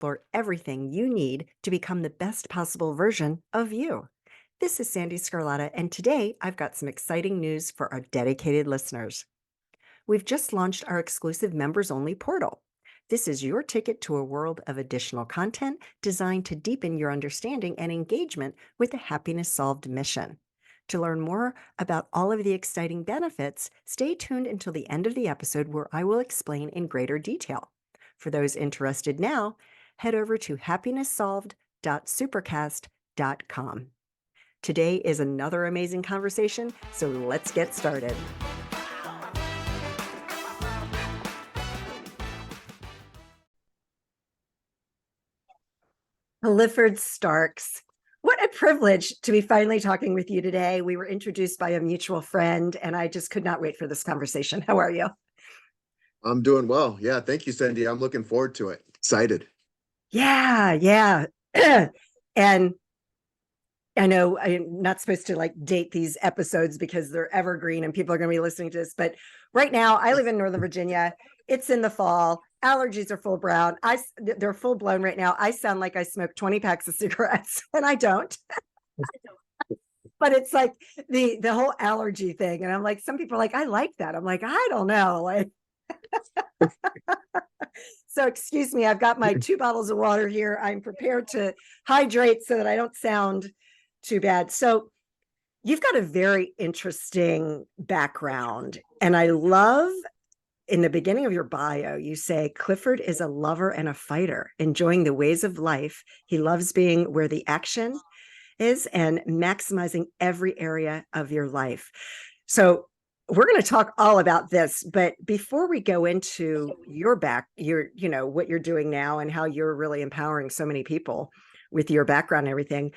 explore everything you need to become the best possible version of you. This is Sandee Sgarlata, and today I've got some exciting news for our dedicated listeners. We've just launched our exclusive members-only portal. This is your ticket to a world of additional content designed to deepen your understanding and engagement with the Happiness Solved mission. To learn more about all of the exciting benefits, stay tuned until the end of the episode where I will explain in greater detail. For those interested now, head over to happinesssolved.supercast.com. Today is another amazing conversation, so let's get started. Clifford Starks. What a privilege to be finally talking with you today. We were introduced by a mutual friend, and I just could not wait for this conversation. How are you? I'm doing well. Yeah, thank you, Sandee. I'm looking forward to it. Excited. Yeah. And I know I'm not supposed to date these episodes because they're evergreen and people are going to be listening to this. But right now, I live in Northern Virginia. It's in the fall. Allergies are full blown. They're full blown right now. I sound like I smoke 20 packs of cigarettes, and I don't. But it's like the whole allergy thing, and I'm like, some people are like, I like that. I'm like, I don't know. So excuse me, I've got my 2 bottles of water here. I'm prepared to hydrate so that I don't sound too bad. So you've got a very interesting background, and I love in the beginning of your bio, you say Clifford is a lover and a fighter, enjoying the ways of life. He loves being where the action is and maximizing every area of your life. So we're going to talk all about this, but before we go into what you're doing now and how you're really empowering so many people with your background and everything,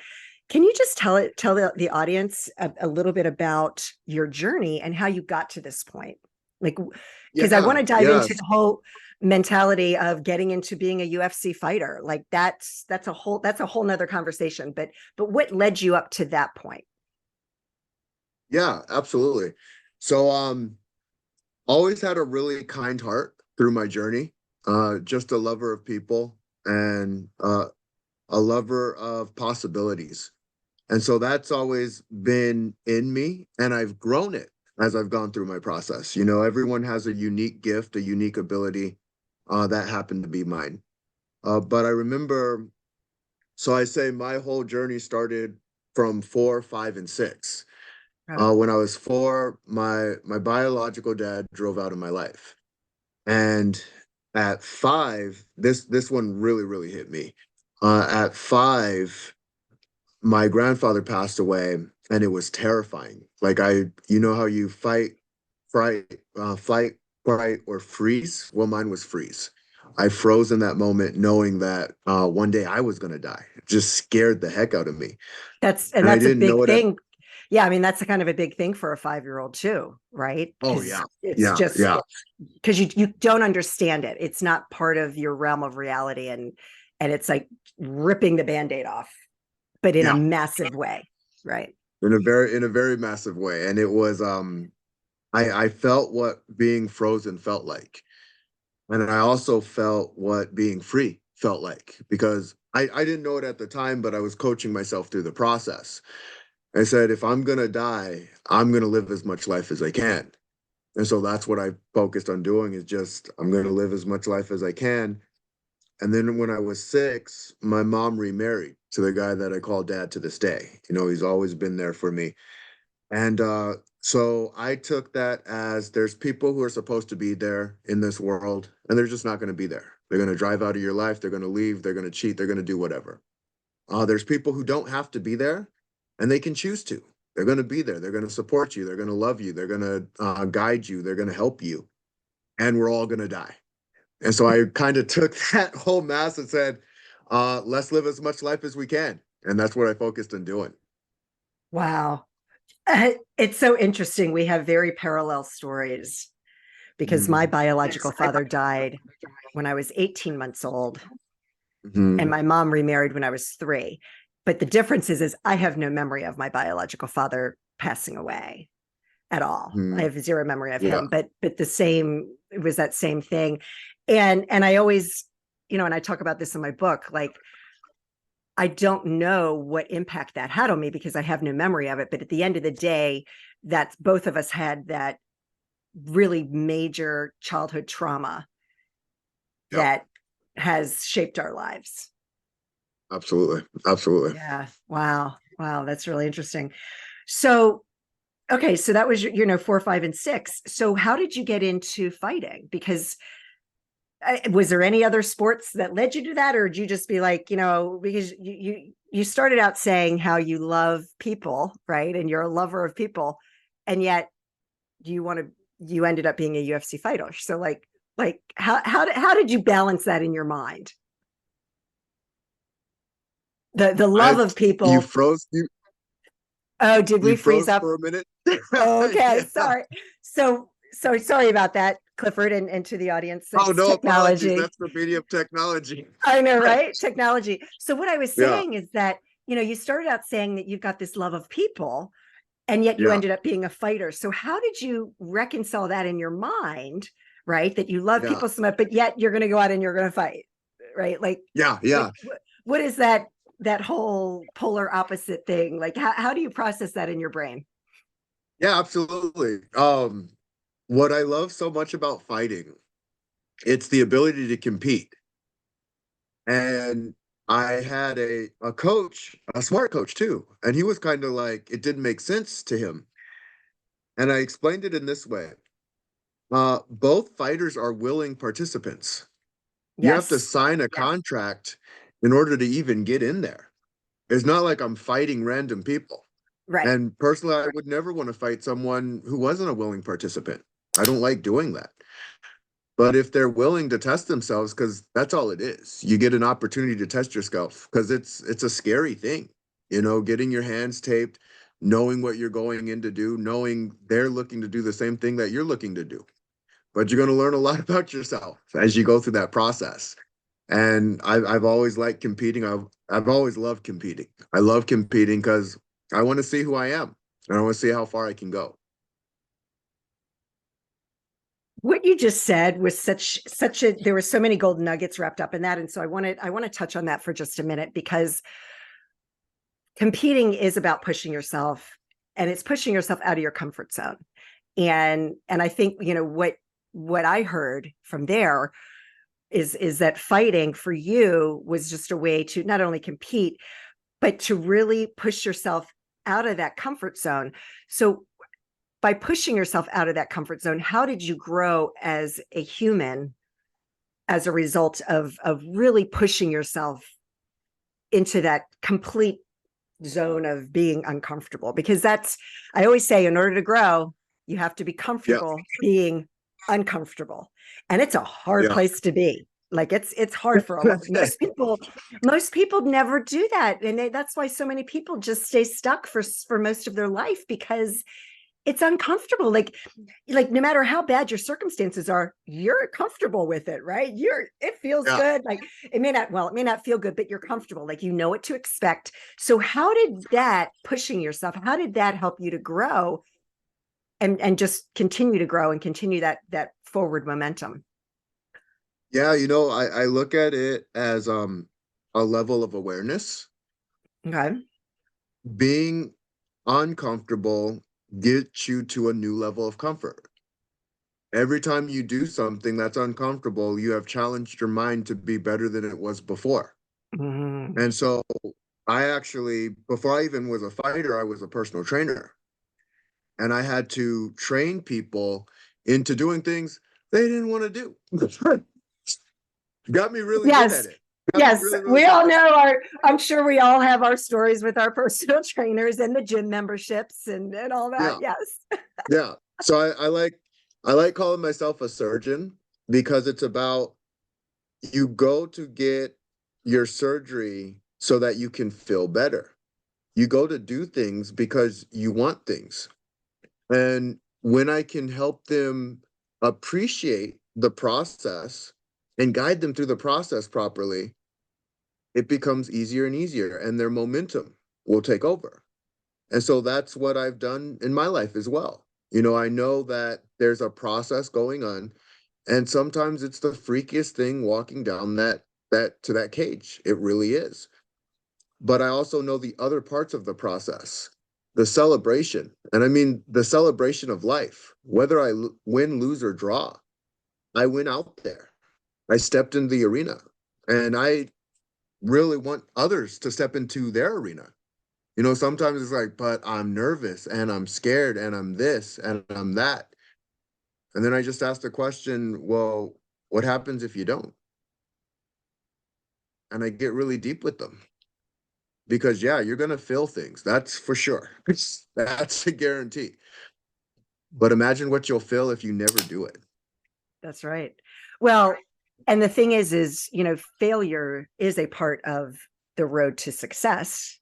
can you just tell the audience a little bit about your journey and how you got to this point? Because I want to dive into the whole mentality of getting into being a UFC fighter. That's a whole nother conversation. But what led you up to that point? Yeah, absolutely. So always had a really kind heart through my journey. Just a lover of people and a lover of possibilities. And so that's always been in me, and I've grown it as I've gone through my process. You know, everyone has a unique gift, a unique ability. That happened to be mine. But I remember, so I say my whole journey started from 4, 5, and 6. When I was 4, my biological dad drove out of my life. And at 5, this one really hit me. At 5, my grandfather passed away, and it was terrifying. You know how you fight, flight, or freeze? Well, mine was freeze. I froze in that moment, knowing that one day I was going to die. It just scared the heck out of me. That's And I a didn't know big it. thing. Yeah, I mean, that's a kind of a big thing for a 5-year-old too, right? Oh, yeah. It's just because you don't understand it. It's not part of your realm of reality, and it's like ripping the Band-Aid off, but in a massive way, right? In a very massive way. And it was I felt what being frozen felt like. And I also felt what being free felt like, because I didn't know it at the time, but I was coaching myself through the process. I said, if I'm going to die, I'm going to live as much life as I can. And so that's what I focused on doing, is just, I'm going to live as much life as I can. And then when I was 6, my mom remarried to the guy that I call dad to this day. You know, he's always been there for me. And so I took that as, there's people who are supposed to be there in this world, and they're just not going to be there. They're going to drive out of your life. They're going to leave. They're going to cheat. They're going to do whatever. There's people who don't have to be there, and they can choose to. They're going to be there. They're going to support you. They're going to love you. They're going to guide you. They're going to help you. And we're all going to die. And so I kind of took that whole mass and said, let's live as much life as we can. And that's what I focused on doing. Wow. It's so interesting. We have very parallel stories because my biological father died when I was 18 months old, and my mom remarried when I was 3. But the difference is I have no memory of my biological father passing away at all. I have zero memory of him, but it was that same thing. And I always and I talk about this in my book, like, I don't know what impact that had on me because I have no memory of it. But at the end of the day, that's both of us had that really major childhood trauma Yep. that has shaped our lives. Absolutely. Absolutely. Yeah. Wow. Wow. That's really interesting. So, okay. So that was, 4, 5, and 6. So how did you get into fighting? Because was there any other sports that led you to that? Or did you just be like, because you started out saying how you love people, right? And you're a lover of people. And yet you ended up being a UFC fighter. So how did you balance that in your mind? The love I of you people. froze you Oh, did we you freeze froze up? for a minute. Okay, Yeah. sorry. So sorry about that, Clifford, and to the audience. Oh, It's no apologies. technology. That's the beauty of technology. I know, right? Technology. So what I was Yeah. saying is that, you started out saying that you've got this love of people, and yet you Yeah. ended up being a fighter. So how did you reconcile that in your mind, right? That you love Yeah. people so much, but yet you're going to go out and you're going to fight, right? Yeah. Like Yeah. what is that whole polar opposite thing? Like how do you process that in your brain? Yeah, absolutely. What I love so much about fighting, it's the ability to compete. And I had a coach, a smart coach too, and he was kind of like it didn't make sense to him. And I explained it in this way. Both fighters are willing participants. You have to Yes. sign a contract in order to even get in there. It's not like I'm fighting random people. Right. And personally, I would never want to fight someone who wasn't a willing participant. I don't like doing that. But if they're willing to test themselves, because that's all it is, you get an opportunity to test yourself because it's a scary thing, getting your hands taped, knowing what you're going in to do, knowing they're looking to do the same thing that you're looking to do. But you're going to learn a lot about yourself as you go through that process. And I've always liked competing. I've always loved competing. I love competing because I want to see who I am and I want to see how far I can go. What you just said was such a there were so many gold nuggets wrapped up in that. And so I want to touch on that for just a minute, because competing is about pushing yourself, and it's pushing yourself out of your comfort zone. And I think, what I heard from there is that fighting for you was just a way to not only compete, but to really push yourself out of that comfort zone. So by pushing yourself out of that comfort zone, how did you grow as a human as a result of really pushing yourself into that complete zone of being uncomfortable? Because I always say, in order to grow, you have to be Yeah, comfortable being uncomfortable. And it's a hard yeah. place to be. Like it's hard for a lot. Most people never do that. And that's why so many people just stay stuck for most of their life, because it's uncomfortable. Like no matter how bad your circumstances are, you're comfortable with it, right? It feels Yeah. good. Like it may not feel good, but you're comfortable. Like you know what to expect. So how did that pushing yourself, how did that help you to grow and just continue to grow and continue that forward momentum? Yeah, I look at it as a level of awareness. Okay. Being uncomfortable gets you to a new level of comfort. Every time you do something that's uncomfortable, you have challenged your mind to be better than it was before. Mhm. And so I actually, before I even was a fighter, I was a personal trainer. And I had to train people into doing things they didn't want to do. Got me really good at Yes. it. Got me Yes, really, really we good all at it. know I'm sure we all have our stories with our personal trainers and the gym memberships and all that. Yeah. Yes. Yeah. So I like calling myself a surgeon because it's about you go to get your surgery so that you can feel better. You go to do things because you want things. And when I can help them appreciate the process and guide them through the process properly, it becomes easier and easier and their momentum will take over. And so that's what I've done in my life as well. I know that there's a process going on, and sometimes it's the freakiest thing walking down that that cage. It really is. But I also know the other parts of the process, the celebration. And I mean, the celebration of life, whether I win, lose, or draw, I went out there. I stepped into the arena, and I really want others to step into their arena. You know, sometimes it's like, but I'm nervous and I'm scared and I'm this and I'm that. And then I just ask the question, well, what happens if you don't? And I get really deep with them because, yeah, you're going to feel things. That's for sure. That's a guarantee. But imagine what you'll feel if you never do it. That's right. Well, and the thing is, failure is a part of the road to success.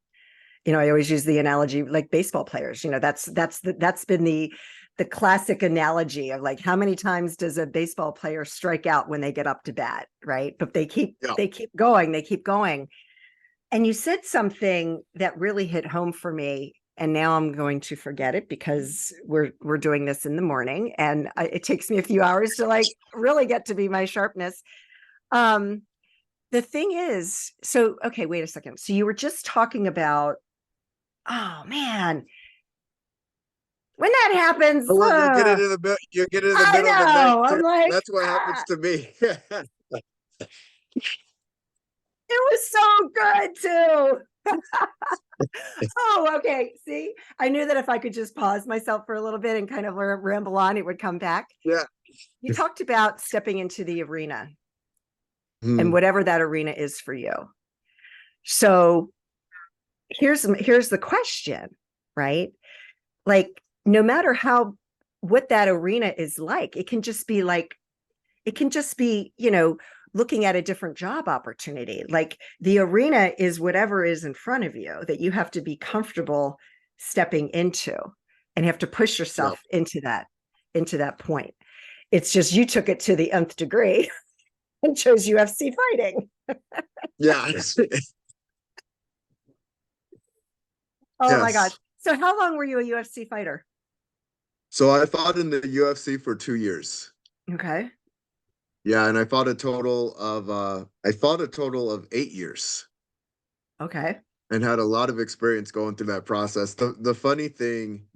I always use the analogy like baseball players, that's been the classic analogy of like, how many times does a baseball player strike out when they get up to bat, right? But they keep going. And you said something that really hit home for me, and now I'm going to forget it because we're doing this in the morning, and it takes me a few hours to like really get to be my sharpness. The thing is, so okay, wait a second. So you were just talking about, oh man, when that happens, Well, you're getting in the middle. You're getting in the I middle of the night. know. I'm like, That's what happens to me. it was so good too. Oh, okay. See, I knew that if I could just pause myself for a little bit and kind of ramble on, it would come back. Yeah. You talked about stepping into the arena and Hmm. whatever that arena is for you. So here's the question, right? Like, no matter what that arena is like, it can just be, looking at a different job opportunity. Like, the arena is whatever is in front of you that you have to be comfortable stepping into, and you have to push Yeah. yourself into that point. It's just you took it to the nth degree and chose UFC fighting. Yeah. Oh my gosh. Yes. So how long were you a UFC fighter? So I fought in the UFC for 2 years. Okay. Yeah, and I fought a total of 8 years Okay. and had a lot of experience going through that process. The funny thing,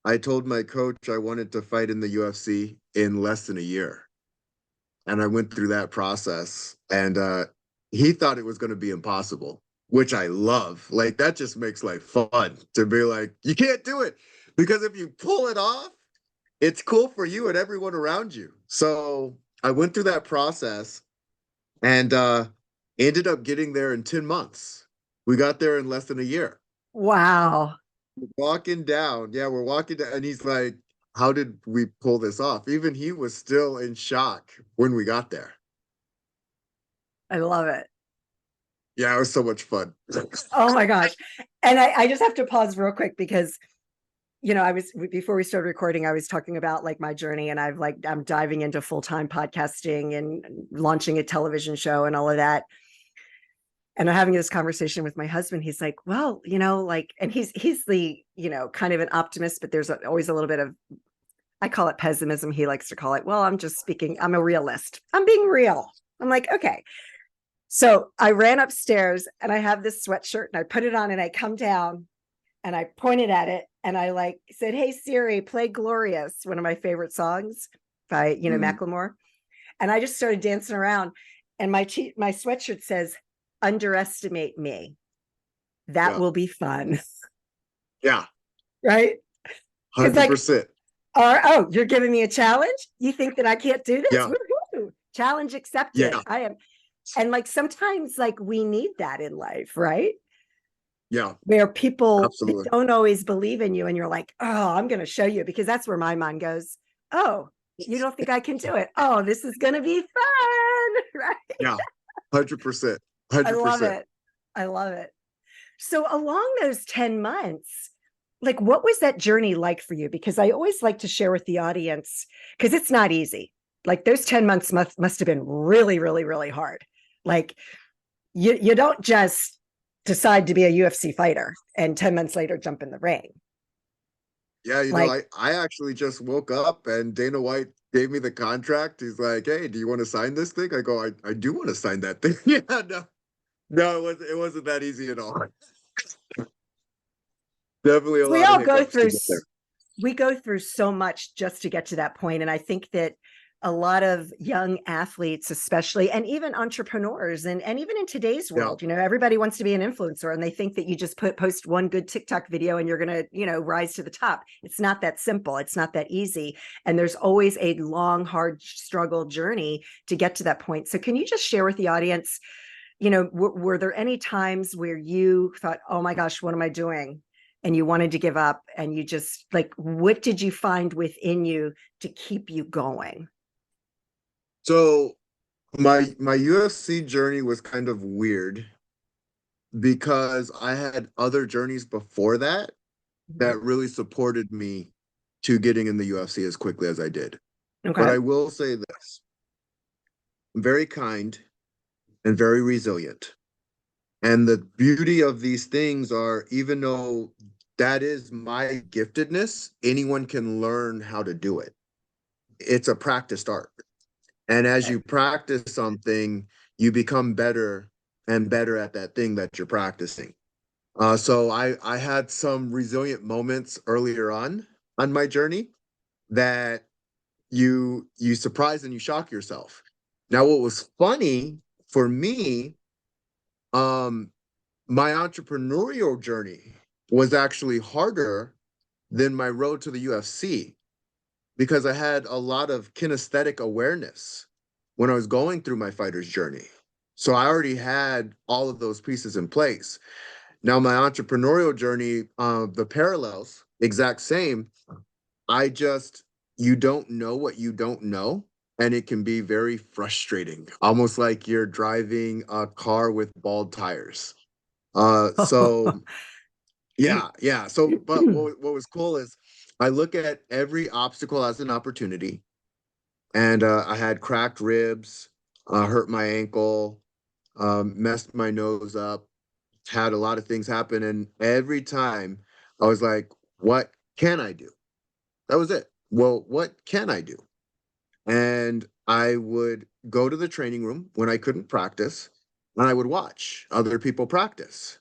I told my coach I wanted to fight in the UFC in less than a year. And I went through that process, and he thought it was going to be impossible, which I love. Like, that just makes life fun to be like, you can't do it, because if you pull it off, it's cool for you and everyone around you. So I went through that process, and ended up getting there in 10 months. We got there in less than a year. Wow. Walking down, yeah, we're walking down, and he's like, how did we pull this off? Even he was still in shock when we got there. I love it. Yeah, it was so much fun. Oh my gosh. And I just have to pause real quick because, before we started recording, I was talking about like my journey, and I'm diving into full-time podcasting and launching a television show and all of that. And I'm having this conversation with my husband. He's like, well, and he's the, kind of an optimist, but there's always a little bit of, I call it pessimism. He likes to call it, well, I'm a realist. I'm being real. I'm like, okay. So I ran upstairs and I have this sweatshirt and I put it on and I come down and I pointed at it and I said, hey, Siri, play Glorious, one of my favorite songs by, Mm, Macklemore. And I just started dancing around, and my sweatshirt says, underestimate me. That yeah, will be fun. yeah, Right. It's like, 100%. oh, you're giving me a challenge? You think that I can't do this? Yeah, Woo-hoo. Challenge accepted. yeah, I am. And like, sometimes like we need that in life, right? yeah, Where people, they absolutely. don't always believe in you, and you're like, oh, I'm going to show you, because that's where my mind goes. Oh, you don't think I can do it? Oh, this is going to be fun. Right. Yeah, 100%. I love 100%. it. I love it. So along those 10 months, like, what was that journey like for you? Because I always like to share with the audience, because it's not easy. Like, those 10 months must have been really, really, really hard. Like, you don't just decide to be a UFC fighter and 10 months later jump in the ring. Yeah, Like, I actually just woke up and Dana White gave me the contract. He's like, "Hey, do you want to sign this thing?" I go, I do want to sign that thing." Yeah, no, it wasn't that easy at all. Definitely a we lot of all go hiccups to through get there. we go through so much just to get to that point. And I think that a lot of young athletes, especially, and even entrepreneurs, and even in today's Yeah. world, everybody wants to be an influencer, and they think that you just post one good TikTok video and you're going to, rise to the top. It's not that simple. It's not that easy. And there's always a long, hard struggle journey to get to that point. So can you just share with the audience, were there any times where you thought, oh my gosh, what am I doing? And you wanted to give up, and you just, like, what did you find within you to keep you going? So my UFC journey was kind of weird because I had other journeys before that Mhm. that really supported me to getting in the UFC as quickly as I did. But Okay. I will say this: I'm very kind and very resilient. And the beauty of these things are, even though that is my giftedness, anyone can learn how to do it. It's a practiced art. And as Okay. you practice something, you become better and better at that thing that you're practicing. So I had some resilient moments earlier on my journey that you surprise and you shock yourself. Now, what was funny for me, um, my entrepreneurial journey was actually harder than my road to the UFC because I had a lot of kinesthetic awareness when I was going through my fighter's journey. So I already had all of those pieces in place. Now, my entrepreneurial journey, the parallels, exact same. I just, you don't know what you don't know. And it can be very frustrating, almost like you're driving a car with bald tires. So yeah. So, but what was cool is I look at every obstacle as an opportunity. And I had cracked ribs, hurt my ankle, messed my nose up, had a lot of things happen. And every time I was like, what can I do? That was it. Well, what can I do? And I would go to the training room when I couldn't practice, and I would watch other people practice,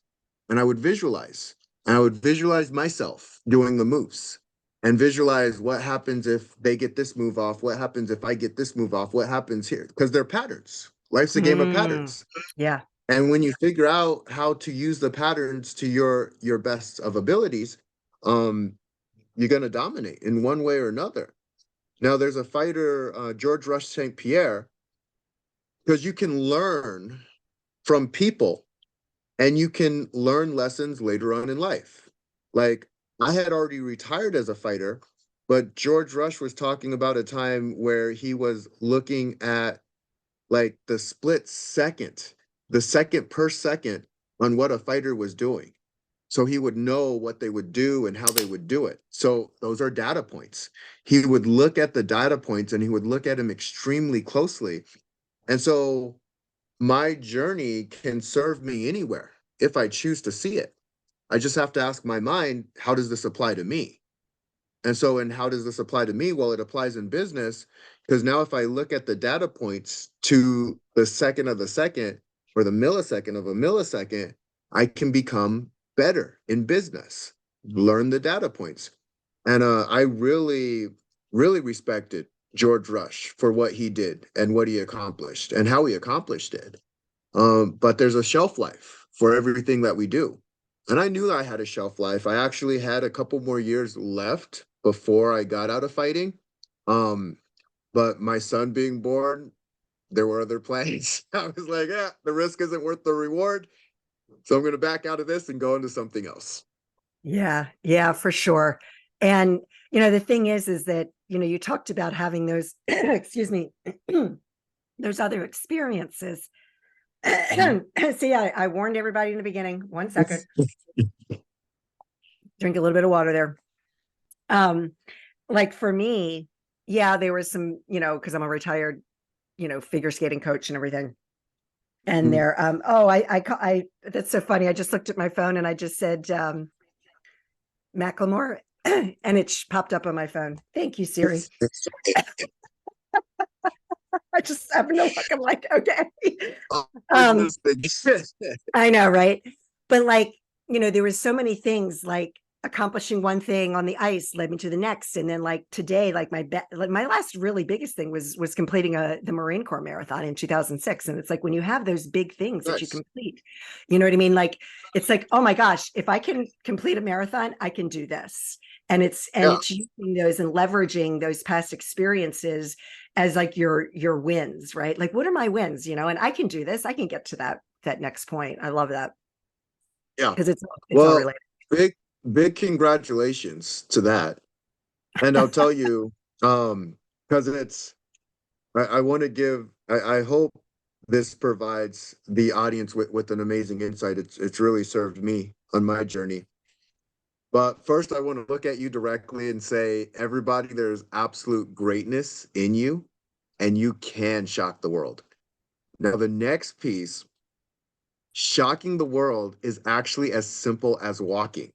and I would visualize, and I would visualize myself doing the moves and visualize what happens if they get this move off, what happens if I get this move off, what happens here, because they're patterns. Life's a game of Mm, patterns. yeah. And when you figure out how to use the patterns to your best of abilities, um, you're going to dominate in one way or another. Now, there's a fighter, George Rush St. Pierre, because you can learn from people and you can learn lessons later on in life. Like, I had already retired as a fighter, but George Rush was talking about a time where he was looking at like the second per second on what a fighter was doing. So he would know what they would do and how they would do it. So those are data points. He would look at the data points and he would look at them extremely closely. And so my journey can serve me anywhere if I choose to see it. I just have to ask my mind, how does this apply to me? And so, and how does this apply to me? Well, it applies in business because now if I look at the data points to the second of the second or the millisecond of a millisecond, I can become better in business, learn the data points. And I really, really respected George Rush for what he did and what he accomplished and how he accomplished it. But there's a shelf life for everything that we do. And I knew I had a shelf life. I actually had a couple more years left before I got out of fighting. Um, but my son being born, there were other plans. I was like, yeah, the risk isn't worth the reward. So I'm going to back out of this and go into something else. Yeah, yeah, for sure. And the thing is that you talked about having those excuse me, those other experiences. See, I warned everybody in the beginning. 1 second. Drink a little bit of water there. Um, like for me, yeah, there was some, because I'm a retired, figure skating coach and everything. And Mhm. there, that's so funny. I just looked at my phone and I just said, Macklemore. And it popped up on my phone. Thank you, Siri. I just happen to look. I'm like, okay. Um, I know, right? But like, there was so many things like accomplishing one thing on the ice led me to the next. And then like today, like my last really biggest thing was completing the Marine Corps marathon in 2006. And it's like when you have those big things that you Nice. complete, you know what I mean? Like it's like, oh my gosh, if I can complete a marathon, I can do this. And Yeah. it's using those and leveraging those past experiences as like your wins, right? Like what are my wins, and I can do this. I can get to that next point. I love that Yeah. because it's all Well, related. big, big congratulations to that. And I'll tell you, because I want to I hope this provides the audience with an amazing insight. It's really served me on my journey. But first, I want to look at you directly and say, everybody, there's absolute greatness in you, and you can shock the world. Now, the next piece, shocking the world, is actually as simple as walking.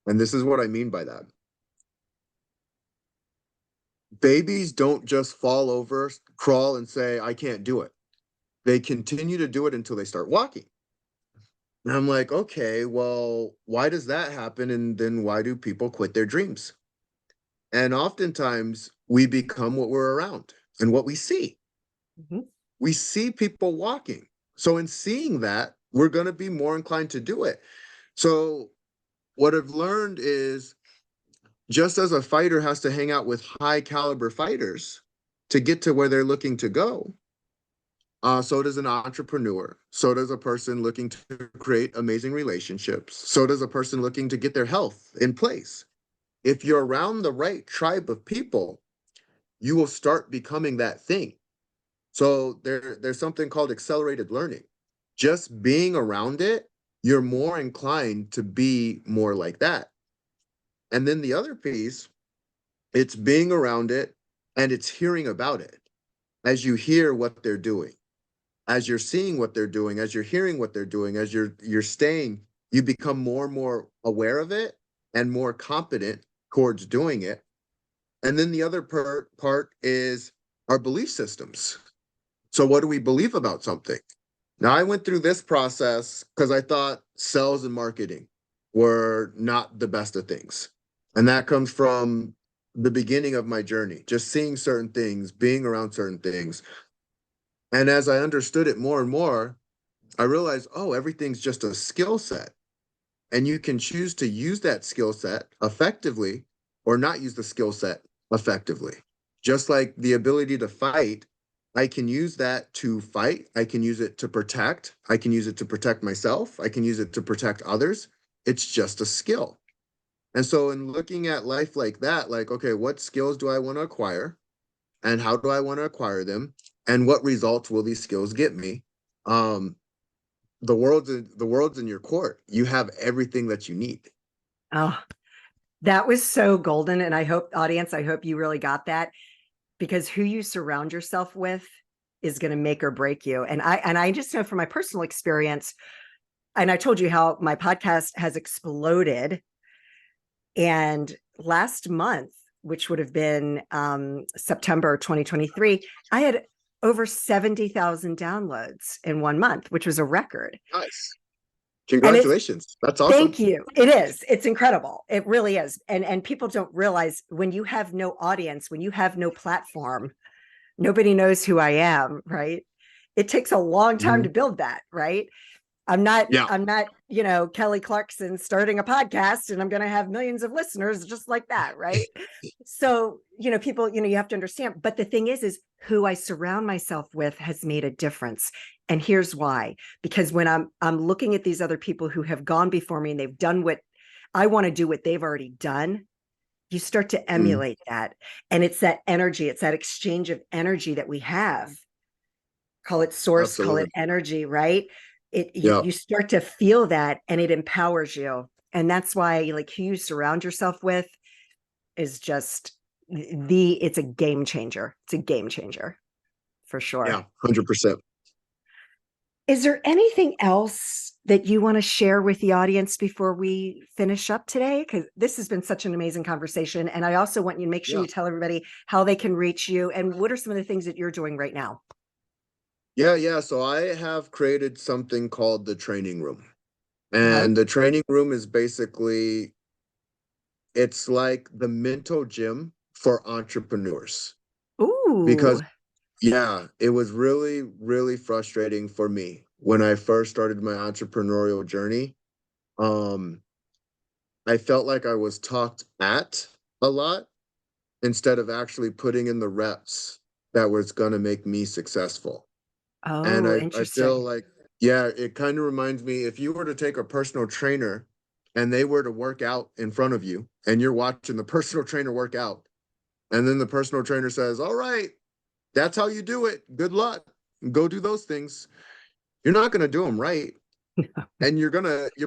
And this is what I mean by that. Babies don't just fall over, crawl, and say, I can't do it. They continue to do it until they start walking. And I'm like, okay, well, why does that happen? And then why do people quit their dreams? And oftentimes we become what we're around and what we see. Mhm. We see people walking. So, in seeing that, we're going to be more inclined to do it. So, what I've learned is just as a fighter has to hang out with high caliber fighters to get to where they're looking to go, so does an entrepreneur. So does a person looking to create amazing relationships. So does a person looking to get their health in place. If you're around the right tribe of people, you will start becoming that thing. So there's something called accelerated learning. Just being around it, you're more inclined to be more like that. And then the other piece, it's being around it and it's hearing about it as you hear what they're doing, as you're seeing what they're doing, as you're hearing what they're doing, as you're staying, you become more and more aware of it and more competent towards doing it. And then the other part is our belief systems. So what do we believe about something? Now I went through this process because I thought sales and marketing were not the best of things. And that comes from the beginning of my journey, just seeing certain things, being around certain things. And as I understood it more and more, I realized, oh, everything's just a skill set. And you can choose to use that skill set effectively or not use the skill set effectively. Just like the ability to fight, I can use that to fight. I can use it to protect. I can use it to protect myself. I can use it to protect others. It's just a skill. And so, in looking at life like that, like, okay, what skills do I want to acquire? And how do I want to acquire them? And what results will these skills get me? Um, the world's in your court. You have everything that you need. Oh, that was so golden. And I hope you really got that because who you surround yourself with is going to make or break you. And I just know from my personal experience, and I told you how my podcast has exploded. And last month, which would have been September 2023, I had over 70,000 downloads in 1 month, which was a record. Nice. And it's Congratulations. That's awesome. Thank you. It is. It's incredible. It really is. And people don't realize when you have no audience, when you have no platform, nobody knows who I am, right? It takes a long time to Mhm. build that, right? Yeah. I'm not, Kelly Clarkson starting a podcast and I'm going to have millions of listeners just like that, right? So, people, you have to understand, but the thing is who I surround myself with has made a difference. And here's why, because when I'm looking at these other people who have gone before me and they've done what I want to do, what they've already done, you start to Mm, emulate that. And it's that energy, it's that exchange of energy that we have. Call it source, call it absolutely. energy, right? Yeah. You start to feel that and it empowers you. And that's why like who you surround yourself with is just it's a game changer. It's a game changer for Yeah. sure. 100%. Is there anything else that you want to share with the audience before we finish up today? Because this has been such an amazing conversation. And I also want you to make sure you tell everybody how they can reach you and what are some of the things that you're doing right now? Yeah. So I have created something called the training room. Okay. And the training room is basically, it's like the mental gym for entrepreneurs. Ooh. Because yeah, it was really, really frustrating for me when I first started my entrepreneurial journey. Um, I felt like I was talked at a lot instead of actually putting in the reps that was going to make me successful. And Oh, I feel interesting. like, yeah, it kind of reminds me if you were to take a personal trainer and they were to work out in front of you and you're watching the personal trainer work out, and then the personal trainer says, "All right, that's how you do it. Good luck. Go do those things." You're not going to do them right. And you're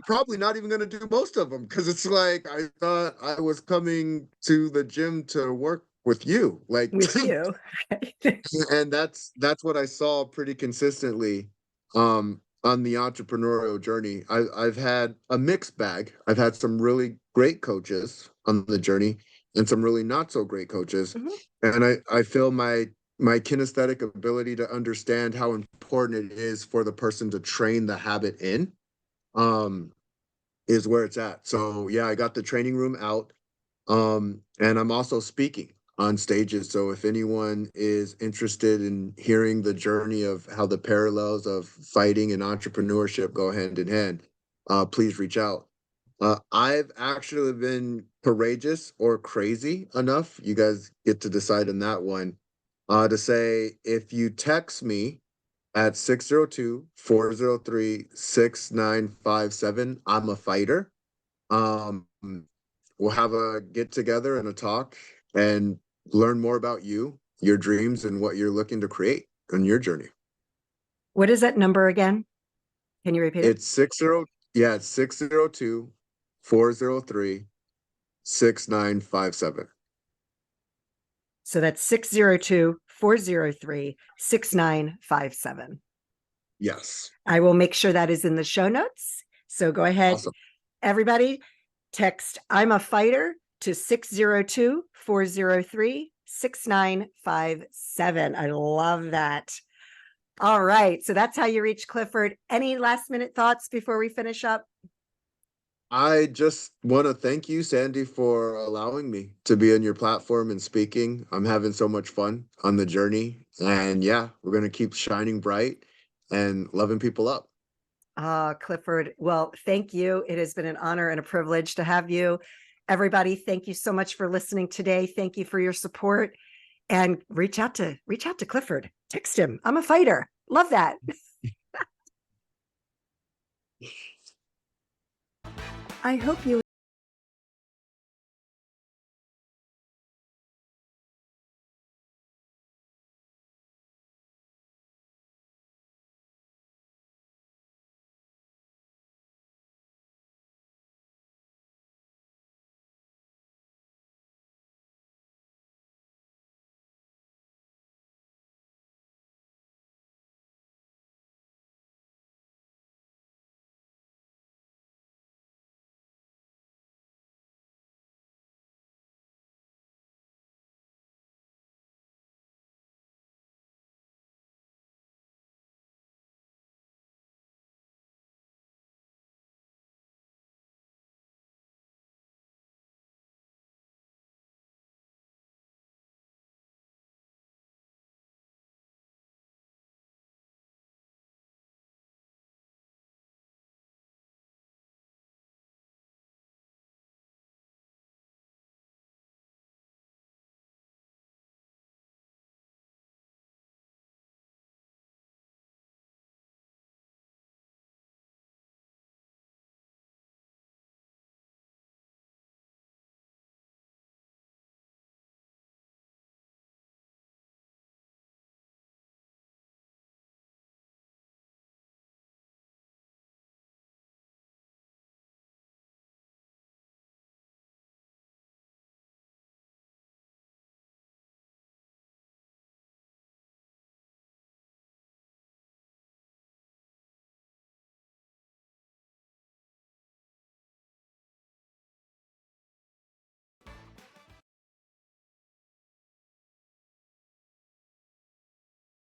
probably not even going to do most of them because it's like, I thought I was coming to the gym to work with you. Like, With you. Okay. and that's what I saw pretty consistently on the entrepreneurial journey. I've had a mixed bag. I've had some really great coaches on the journey and some really not so great coaches. Mhm. And I feel my kinesthetic ability to understand how important it is for the person to train the habit in um is where it's at. So yeah, I got the training room out. And I'm also speaking on stages. So if anyone is interested in hearing the journey of how the parallels of fighting and entrepreneurship go hand in hand, please reach out. I've actually been courageous or crazy enough. You guys get to decide on that one. To say if you text me at 602-403-6957, I'm a fighter. Um, we'll have a get together and a talk and learn more about you, your dreams, and what you're looking to create on your journey. What is that number again? Can you repeat it? It's 602-403-6957. So that's 602-403-6957. Yes. I will make sure that is in the show notes. So go ahead, Awesome. everybody, text I'm a fighter to 602-403-6957. I love that. All right. So that's how you reach Clifford. Any last minute thoughts before we finish up? I just want to thank you, Sandee, for allowing me to be on your platform and speaking. I'm having so much fun on the journey. And yeah, we're going to keep shining bright and loving people up. Clifford, well, thank you. It has been an honor and a privilege to have you. Everybody, thank you so much for listening today. Thank you for your support and reach out to Clifford. Text him. I'm a fighter. Love that. I hope you